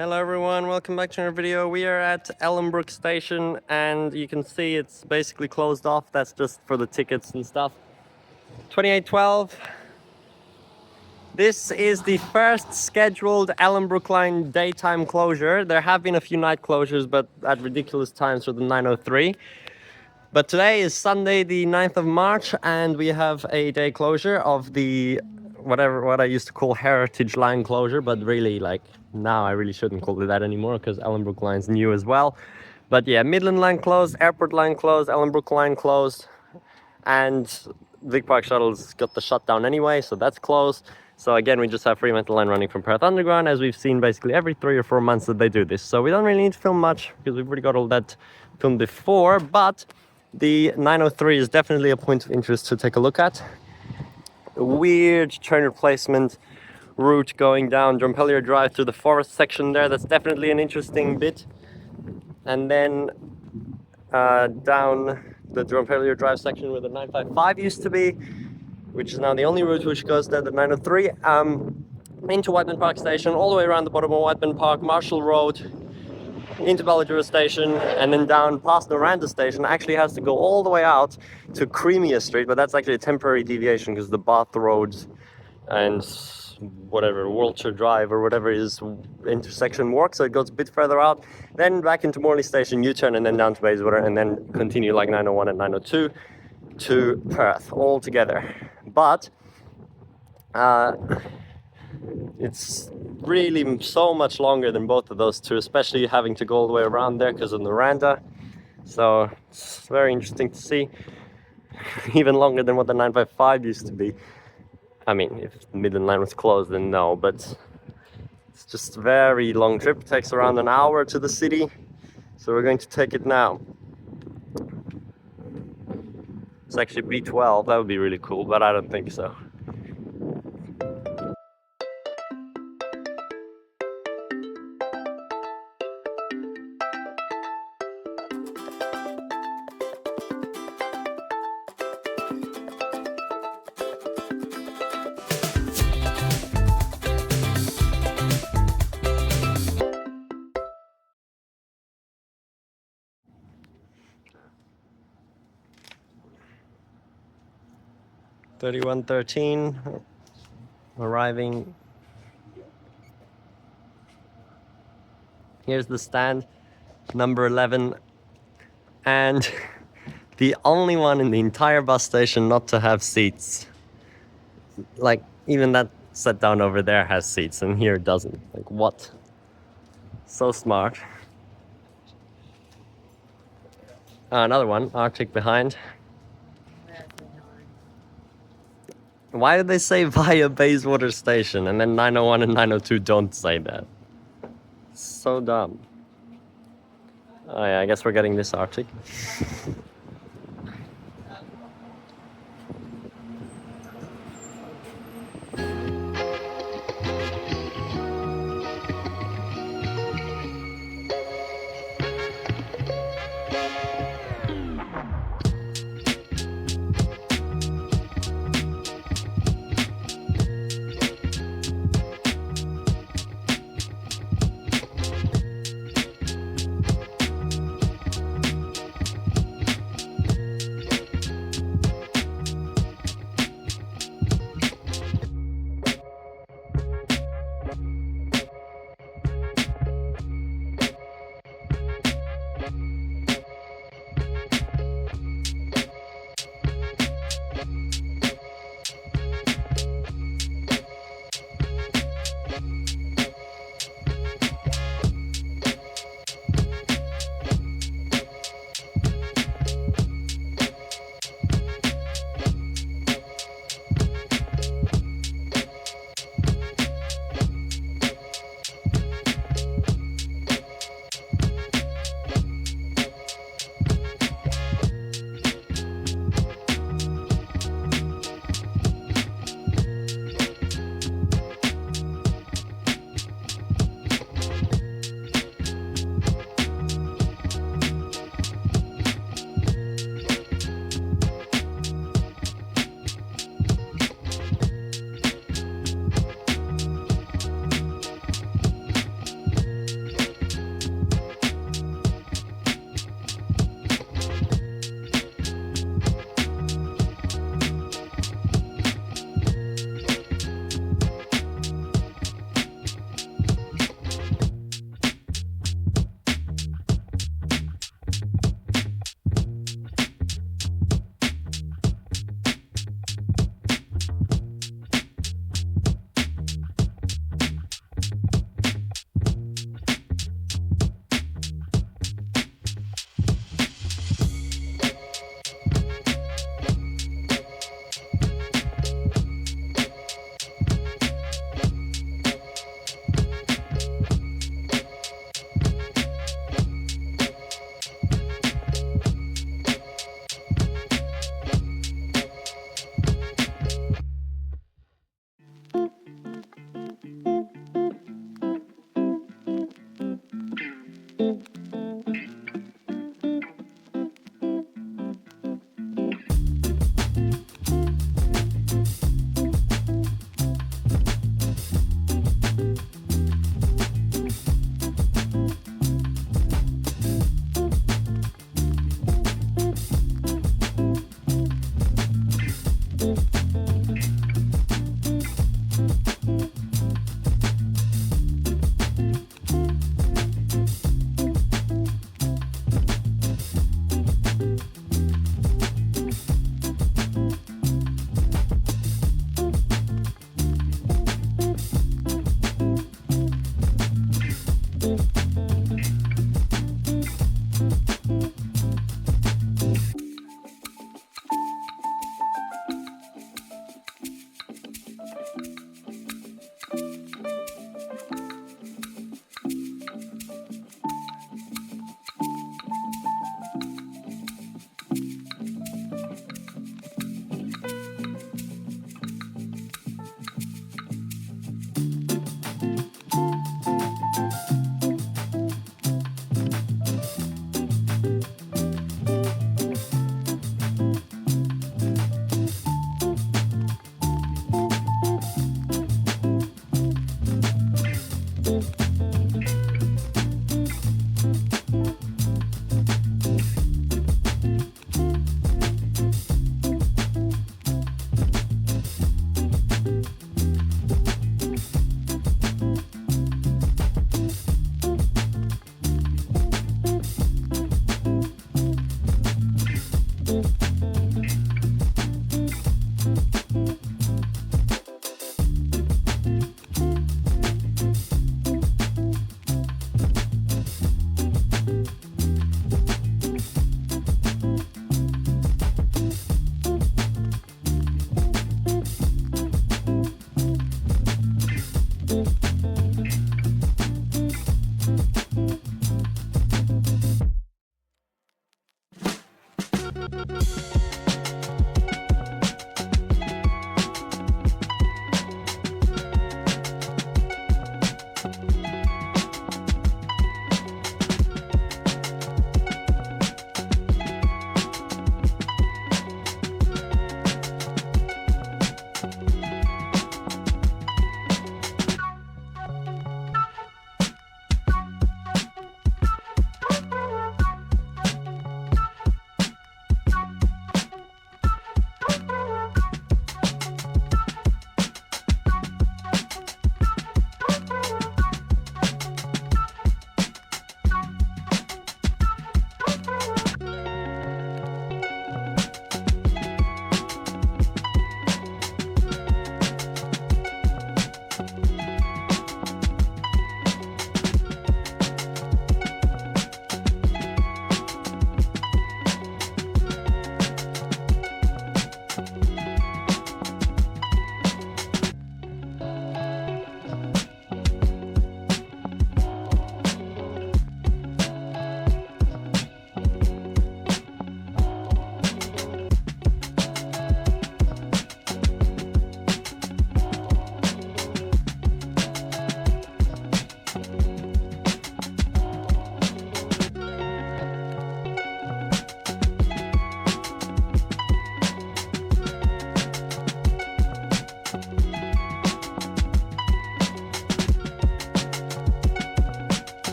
Hello everyone, welcome back to another video. We are at Ellenbrook station and you can see it's basically closed off. That's just for the tickets and stuff. 2812. This is the first scheduled Ellenbrook Line daytime closure. There have been a few night closures, but at ridiculous times for the 9:03. But today is Sunday the 9th of March and we have a day closure of the what I used to call Heritage Line closure, but really now I really shouldn't call it that anymore because Ellenbrook Line's new as well. But yeah, Midland Line closed, Airport Line closed, Ellenbrook Line closed, and Vic Park Shuttle's got the shutdown anyway, so that's closed. So again, we just have Fremantle Line running from Perth Underground, as we've seen basically every 3 or 4 months that they do this. So we don't really need to film much because we've already got all that filmed before, but the 9:03 is definitely a point of interest to take a look at. A weird train replacement route going down Drumpellier Drive through the forest section there. That's definitely an interesting bit. And then down the Drumpellier Drive section where the 955 used to be, which is now the only route which goes there, the 903, into Whiteman Park Station, all the way around the bottom of Whiteman Park, Marshall Road, into Balladura Station, and then down past Noranda Station. Actually has to go all the way out to Creamier Street, but that's actually a temporary deviation because the Bath Road and whatever, Wiltshire Drive or whatever is intersection work, so it goes a bit further out, then back into Morley Station, U-turn, and then down to Bayswater, and then continue like 901 and 902 to Perth all together. But it's really so much longer than both of those two, especially having to go all the way around there because of Noranda. So it's very interesting to see. Even longer than what the 955 used to be. I mean, if the Midland Line was closed, then no, but it's just a very long trip. It takes around an hour to the city, so we're going to take it now. It's actually B12, that would be really cool, but I don't think so. (3113) arriving. Here's the stand, number 11, and the only one in the entire bus station not to have seats. Like, even that set down over there has seats and here it doesn't. Like, what? So smart. Another one, Arctic behind. Why did they say via Bayswater Station and then 901 and 902 don't say that? So dumb. Oh yeah, I guess we're getting this Arctic.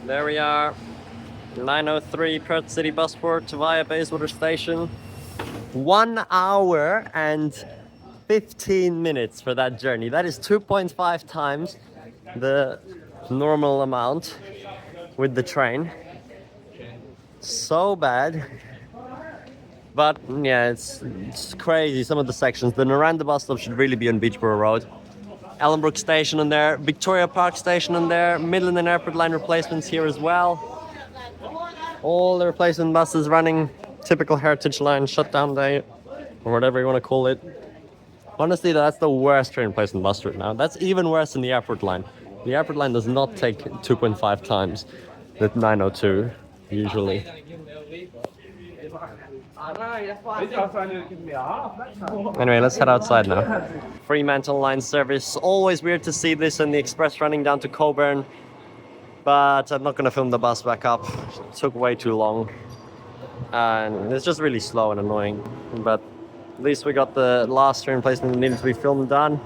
There we are, 9:03 Perth City Busport via Bayswater Station. 1 hour and 15 minutes for that journey. That is 2.5 times the normal amount with the train. So bad. But yeah, it's crazy, some of the sections. The Noranda bus stop should really be on Beachborough Road. Ellenbrook Station on there, Victoria Park Station on there, Midland and Airport Line replacements here as well. All the replacement buses running typical Heritage Line shutdown day, or whatever you want to call it. Honestly, that's the worst train replacement bus route now. That's even worse than the Airport Line. The Airport Line does not take 2.5 times the 902 usually. Anyway, let's head outside now. Fremantle line service. Always weird to see this and the express running down to Coburn, but I'm not going to film the bus back up. It took way too long, and it's just really slow and annoying. But at least we got the last train replacement that needed to be filmed done.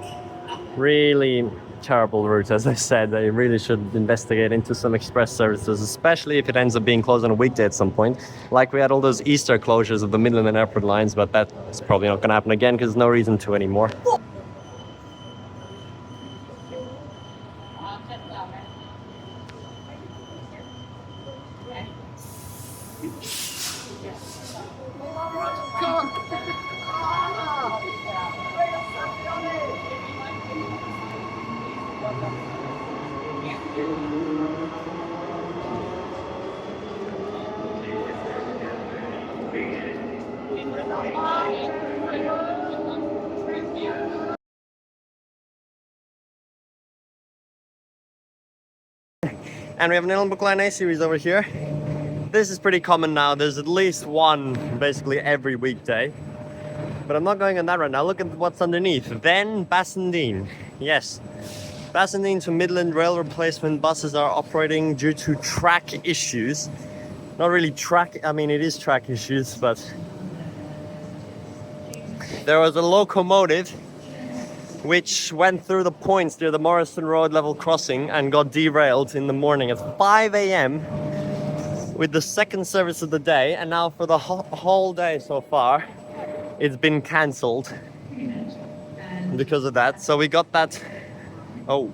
Really terrible route, as I said. They really should investigate into some express services, especially if it ends up being closed on a weekday at some point. Like we had all those Easter closures of the Midland and Airport lines, but that's probably not going to happen again because there's no reason to anymore. And we have an Ellenbrook Line A series over here. This is pretty common now. There's at least one basically every weekday. But I'm not going on that right now. Look at what's underneath. Then Bassendean. Yes. Bassendean to Midland rail replacement buses are operating due to track issues. Not really track, I mean it is track issues, but there was a locomotive which went through the points near the Morrison Road level crossing and got derailed in the morning at 5 a.m. with the second service of the day, and now for the whole day so far it's been cancelled because of that. So we got that. Oh,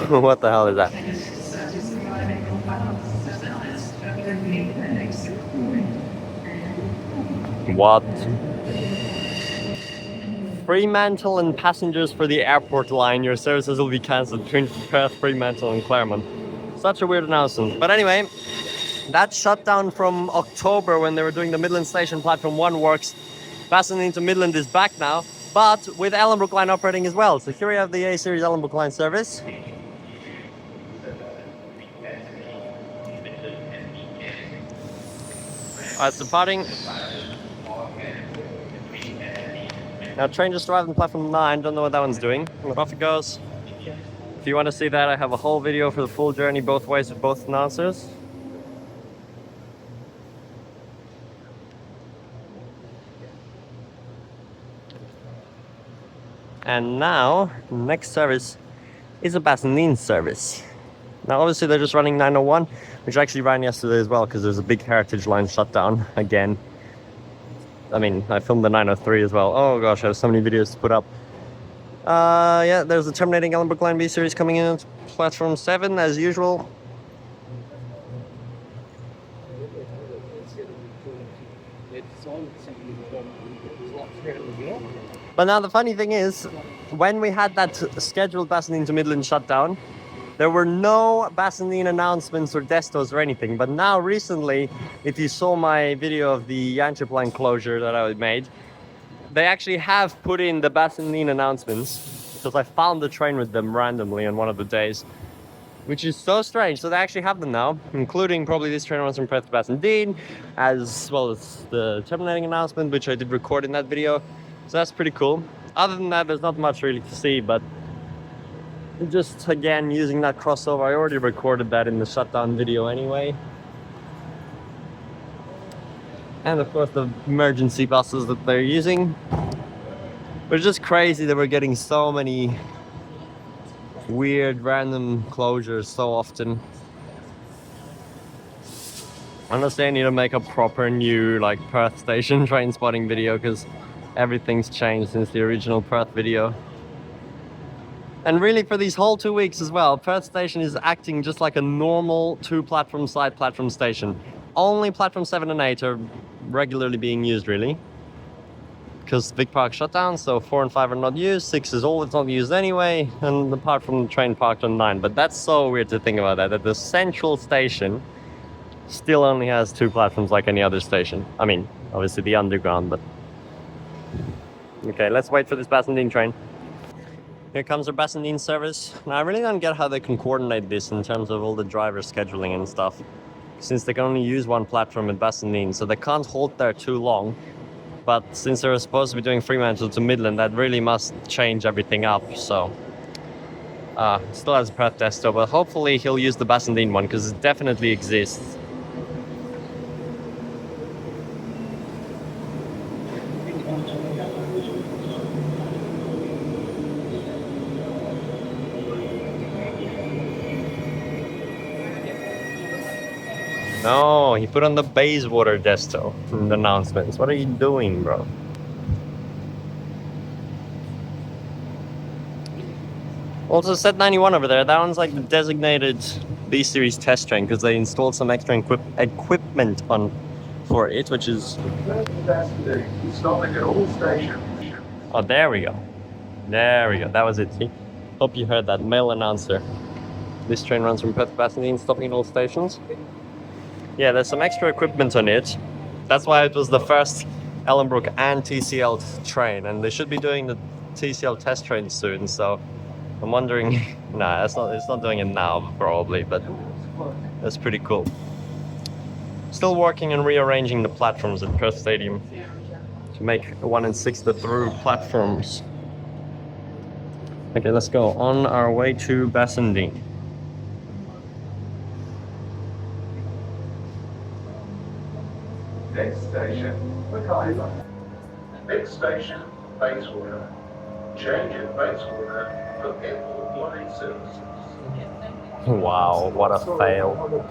what the hell is that? What? Fremantle and passengers for the Airport Line, your services will be cancelled between Perth, Fremantle and Claremont. Such a weird announcement. But anyway, that shutdown from October when they were doing the Midland Station Platform 1 works. Bassendean to Midland is back now, but with Ellenbrook Line operating as well. So here we have the A-Series Ellenbrook Line service. Alright, departing. Now train just arrived on platform 9, don't know what that one's doing. Off it goes. If you want to see that, I have a whole video for the full journey both ways with both announcers. And now, next service is a Bassendean service. Now obviously they're just running 901, which actually ran yesterday as well because there's a big Heritage Line shutdown again. I mean, I filmed the 903 as well. Oh gosh, I have so many videos to put up. Yeah, there's the Terminating Ellenbrook Line B series coming in at platform 7 as usual. But now the funny thing is, when we had that scheduled Bassendean to Midland shutdown, there were no Bassendean announcements or destos or anything. But now recently, if you saw my video of the Yanchep line closure that I made, they actually have put in the Bassendean announcements because I found the train with them randomly on one of the days, which is so strange. So they actually have them now, including probably this train runs from Perth to Bassendean, as well as the Terminating announcement, which I did record in that video. So that's pretty cool. Other than that, there's not much really to see, but just again using that crossover. I already recorded that in the shutdown video anyway. And of course the emergency buses that they're using. But it's just crazy that we're getting so many weird random closures so often. Honestly, I need to make a proper new like Perth station train spotting video because everything's changed since the original Perth video. And really for these whole 2 weeks as well, Perth station is acting just like a normal 2-platform side platform station. Only platform 7 and 8 are regularly being used really. Because Vic Park shut down, so 4 and 5 are not used, 6 is always not used anyway, and apart from the train parked on 9. But that's so weird to think about that the central station Still only has 2 platforms like any other station. I mean, obviously the underground, but... Okay, let's wait for this Bassendean train. Here comes our Bassendean service. Now, I really don't get how they can coordinate this in terms of all the driver scheduling and stuff, since they can only use 1 platform at Bassendean, so they can't halt there too long. But since they're supposed to be doing Fremantle to Midland, that really must change everything up, so... still has a Perth desto, but hopefully he'll use the Bassendean one, because it definitely exists. No, he put on the Bayswater desto in the announcements. What are you doing, bro? Also, set 91 over there, that one's like the designated B-Series test train because they installed some extra equipment on for it, which is... Stopping at all stations. Oh, there we go. There we go, that was it, see? Hope you heard that, male announcer. This train runs from Perth to Bassendean, stopping at all stations. Yeah, there's some extra equipment on it. That's why it was the first Ellenbrook and TCL train, and they should be doing the TCL test train soon, so I'm wondering... Nah, it's not doing it now, probably, but that's pretty cool. Still working on rearranging the platforms at Perth Stadium to make 1 and 6 the through platforms. Okay, let's go. On our way to Bassendean. Next station, Victoria. Next station, Bayswater. Change at Bayswater for Airport Line services. Wow, what a fail.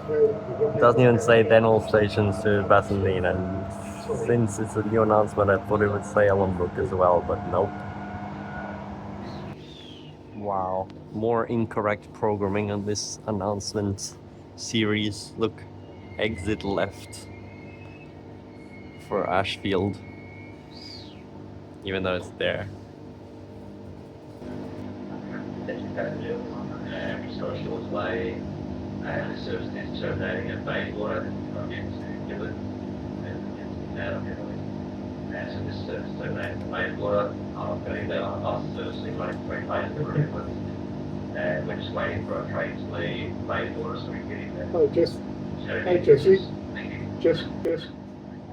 It doesn't even say then all stations to Bassendean, and since it's a new announcement I thought it would say Ellenbrook as well, but nope. Wow, more incorrect programming on this announcement series. Look, exit left for Ashfield, even though it's there. Social way, the service is terminating at Bayswater from Midland and so this service terminating at Bayswater. I'm going to ask the service to make Bayswater and we're just waiting for a train to leave Bayswater so we can get in there. Oh, hey Jesse, just.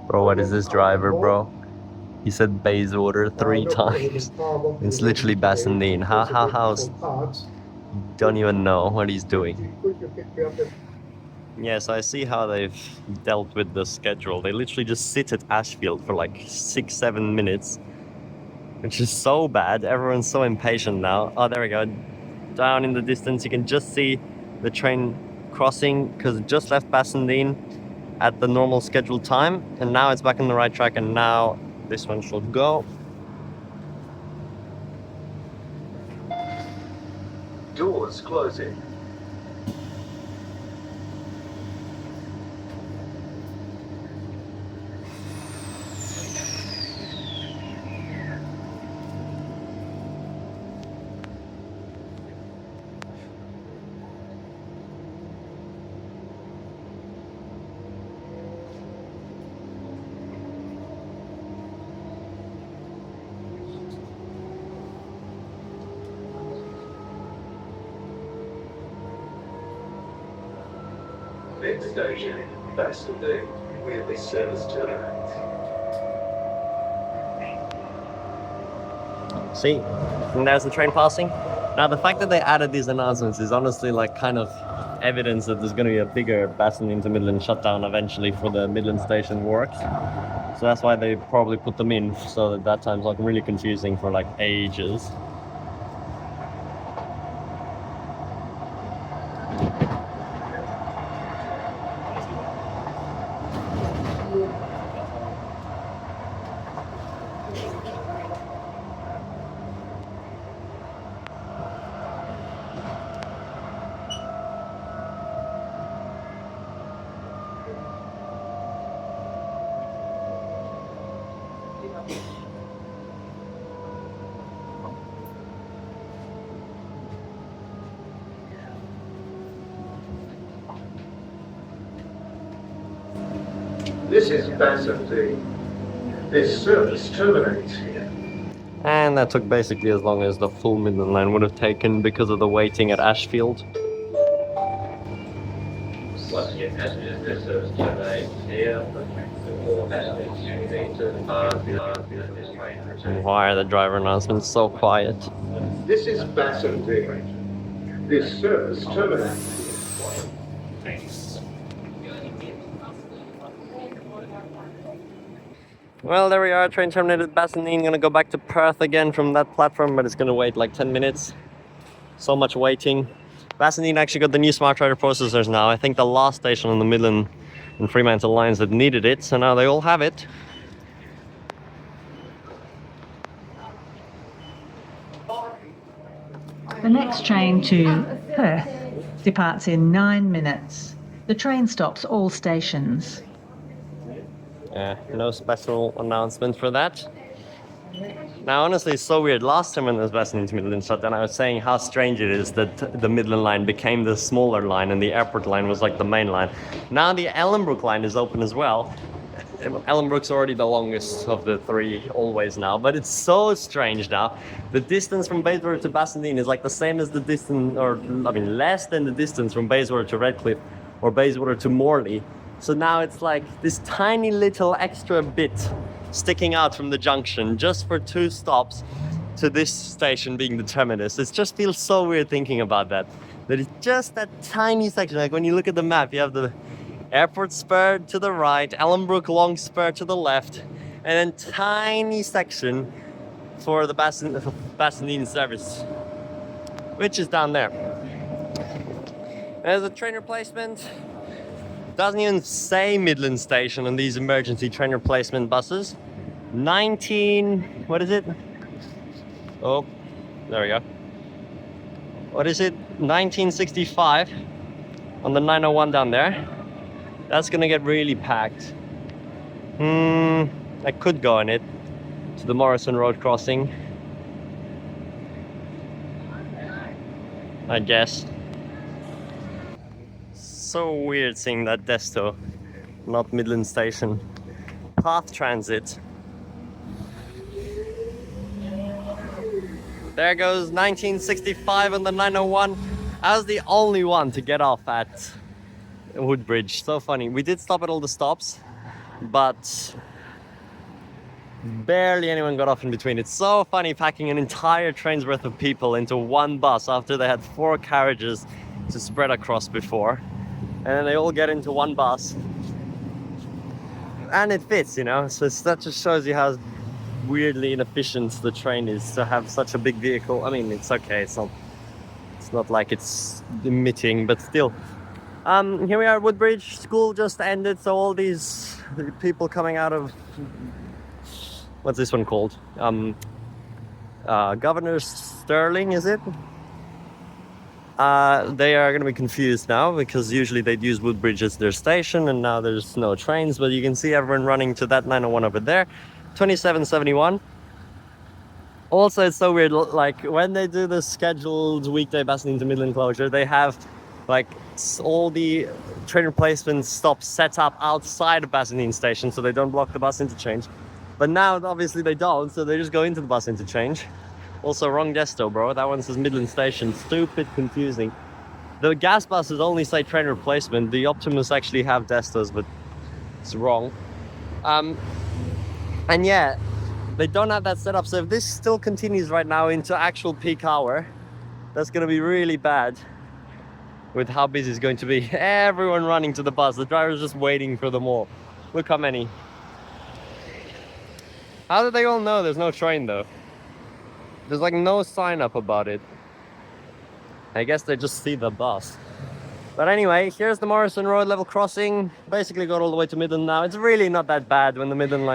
Bro, what is this driver, bro? He said Bayswater 3 times. It's literally Bassendean. How's... Don't even know what he's doing. Yeah, so I see how they've dealt with the schedule. They literally just sit at Ashfield for like 6-7 minutes, which is so bad. Everyone's so impatient now. Oh, there we go. Down in the distance, you can just see the train crossing because it just left Bassendean at the normal scheduled time, and now it's back on the right track, and now this one should go. Doors closing. Next station, Bassendean, where the service terminates. See, and there's the train passing. Now, the fact that they added these announcements is honestly like kind of evidence that there's going to be a bigger Bassendean to Midland shutdown eventually for the Midland station works. So that's why they probably put them in, so that time's like really confusing for like ages. This is Bassendean. This service terminates here. And that took basically as long as the full Midland line would have taken because of the waiting at Ashfield. Once again, passengers, this service terminates here. All passengers need to depart this train return. Why are the driver announcements so quiet? This is Bassendean. This service terminates here. Well, there we are, train terminated Bassendean. Gonna go back to Perth again from that platform, but it's gonna wait like 10 minutes. So much waiting. Bassendean actually got the new smart rider processors now. I think the last station on the Midland and Fremantle lines that needed it, so now they all have it. The next train to Perth departs in 9 minutes. The train stops all stations. No special announcement for that. Now, honestly, it's so weird. Last time when there was Bassendean to Midland shutdown, I was saying how strange it is that the Midland line became the smaller line and the airport line was like the main line. Now the Ellenbrook line is open as well. Ellenbrook's already the longest of the three always now, but it's so strange now. The distance from Bayswater to Bassendean is like the same as the distance, or I mean less than the distance from Bayswater to Redcliffe or Bayswater to Morley. So now it's like this tiny little extra bit sticking out from the junction just for 2 stops to this station being the terminus. It just feels so weird thinking about that. That it's just that tiny section. Like when you look at the map, you have the airport spur to the right, Ellenbrook long spur to the left, and then tiny section for the Bassendean service, which is down there. There's a train replacement. Doesn't even say Midland Station on these emergency train replacement buses. What is it? Oh, there we go. What is it? 1965 on the 901 down there. That's gonna get really packed. I could go on it to the Morrison Road crossing, I guess. So weird seeing that desto, not Midland Station. Path Transit. There goes 1965 on the 901. I was the only one to get off at Woodbridge. So funny. We did stop at all the stops, but barely anyone got off in between. It's so funny packing an entire train's worth of people into one bus after they had 4 carriages to spread across before. And then they all get into one bus. And it fits, you know? So that just shows you how weirdly inefficient the train is to have such a big vehicle. I mean, it's okay. It's not like it's emitting, but still. Here we are at Woodbridge. School just ended, so all these people coming out of... What's this one called? Governor Sterling, is it? They are going to be confused now because usually they'd use Woodbridge as their station and now there's no trains, but you can see everyone running to that 901 over there, 2771. Also, it's so weird, like when they do the scheduled weekday Bassendean to Midland closure, they have like all the train replacement stops set up outside of Bassendean station so they don't block the bus interchange. But now obviously they don't, so they just go into the bus interchange. Also, wrong desto, bro. That one says Midland Station. Stupid confusing. The gas buses only say train replacement. The Optimus actually have destos, but it's wrong. And yeah, they don't have that set up. So if this still continues right now into actual peak hour, that's going to be really bad with how busy it's going to be. Everyone running to the bus. The driver's just waiting for them all. Look how many. How do they all know there's no train though? There's like no sign up about it. I guess they just see the bus. But anyway, here's the Morrison Road level crossing. Basically got all the way to Midland now. It's really not that bad when the Midland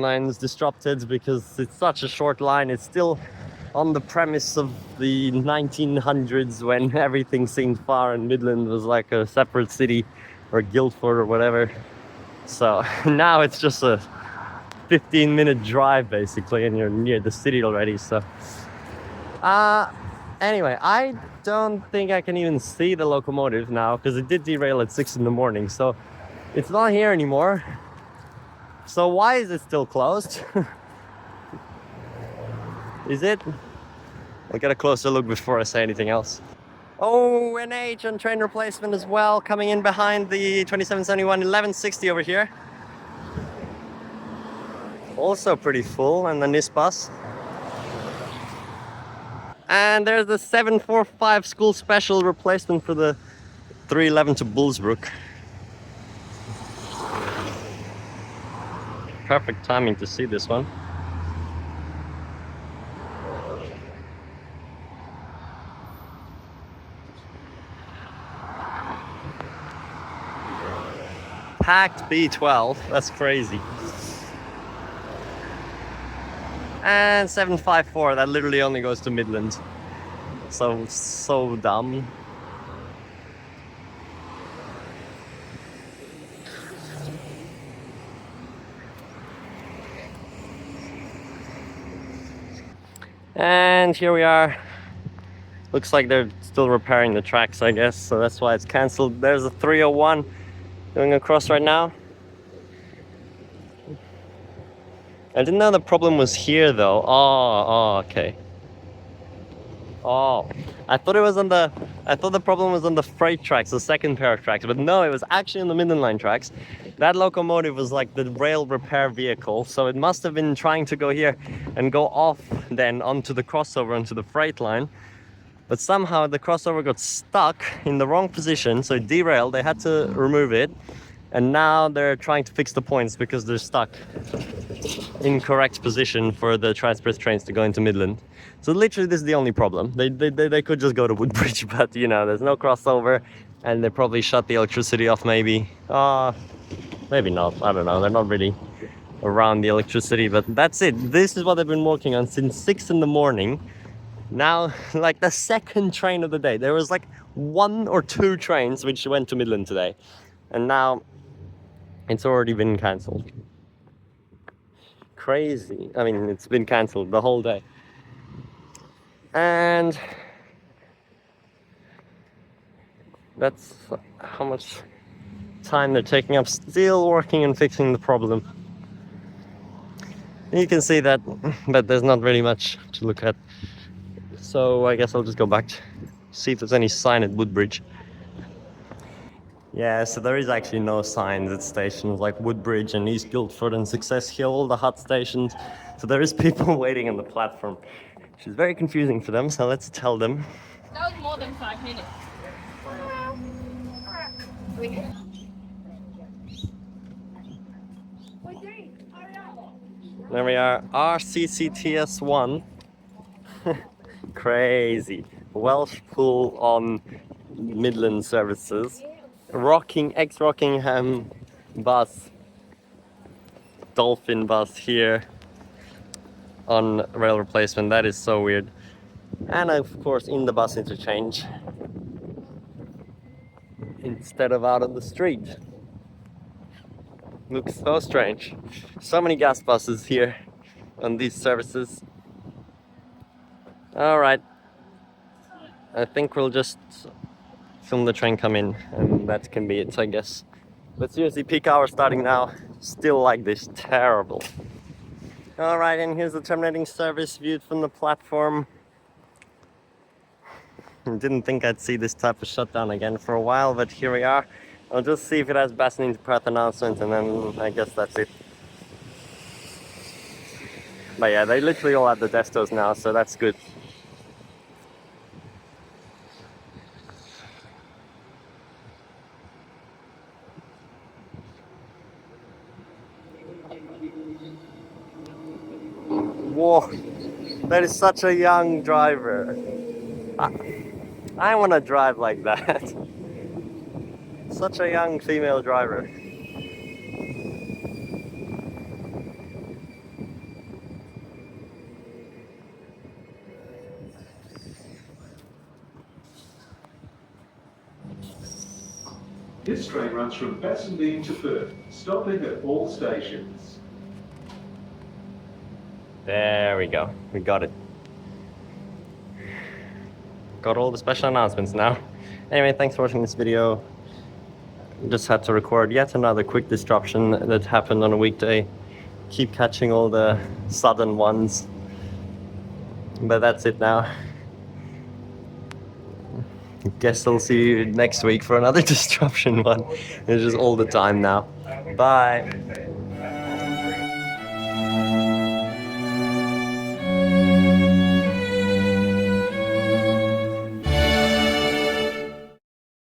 line's disrupted because it's such a short line. It's still on the premise of the 1900s when everything seemed far and Midland was like a separate city or Guildford or whatever. So now it's just a 15-minute drive basically and you're near the city already. So anyway, I don't think I can even see the locomotive now because it did derail at 6 in the morning. So It's not here anymore. So why is it still closed? Is it? I'll get a closer look before I say anything else. Oh, NH and train replacement as well, coming in behind the 2771 1160 over here. Also pretty full, and the NIS bus. And there's the 745 school special replacement for the 311 to Bullsbrook. Perfect timing to see this one. Packed B12, that's crazy. And 754, that literally only goes to Midland. So dumb. And here we are. Looks like they're still repairing the tracks, I guess, so that's why it's cancelled. There's a 301 going across right now. I didn't know the problem was here though. Oh, okay. Oh, I thought the problem was on the freight tracks, the second pair of tracks, but no, it was actually on the Midland Line tracks. That locomotive was like the rail repair vehicle, so it must have been trying to go here and go off then onto the crossover onto the freight line. But somehow the crossover got stuck in the wrong position, so it derailed. They had to remove it, and now they're trying to fix the points because they're stuck in correct position for the Transperth trains to go into Midland. So literally this is the only problem. They could just go to Woodbridge, but you know, there's no crossover, and they probably shut the electricity off maybe. Maybe not, I don't know, they're not really around the electricity, but that's it. This is what they've been working on since 6 in the morning. Now, like the second train of the day, there was like 1 or 2 trains which went to Midland today, and now it's already been cancelled. Crazy. I mean, it's been cancelled the whole day. And that's how much time they're taking up, still working and fixing the problem. You can see that, but there's not really much to look at. So I guess I'll just go back to see if there's any sign at Woodbridge. Yeah, so there is actually no signs at stations like Woodbridge and East Guildford and Success Hill, all the hut stations. So there is people waiting on the platform, which is very confusing for them, so let's tell them. That was more than 5 minutes. There we are, RCCTS 1. Crazy. Welsh Pool on Midland services. Ex-Rockingham bus. Dolphin bus here on rail replacement. That is so weird. And of course in the bus interchange instead of out on the street. Looks so strange. So many gas buses here on these services. Alright, I think we'll just film the train come in, and that can be it, I guess. But seriously, peak hour starting now, still like this, terrible. Alright, and here's the terminating service viewed from the platform. I didn't think I'd see this type of shutdown again for a while, but here we are. I'll just see if it has Bassendean to Perth announcement, and then I guess that's it. But yeah, they literally all have the destos now, so that's good. Whoa, that is such a young driver. I want to drive like that. Such a young female driver. This train runs from Bassendean to Perth, stopping at all stations. There we go, we got it. Got all the special announcements now. Anyway, thanks for watching this video. Just had to record yet another quick disruption that happened on a weekday. Keep catching all the sudden ones. But that's it now. Guess I'll see you next week for another disruption one. It's just all the time now. Bye.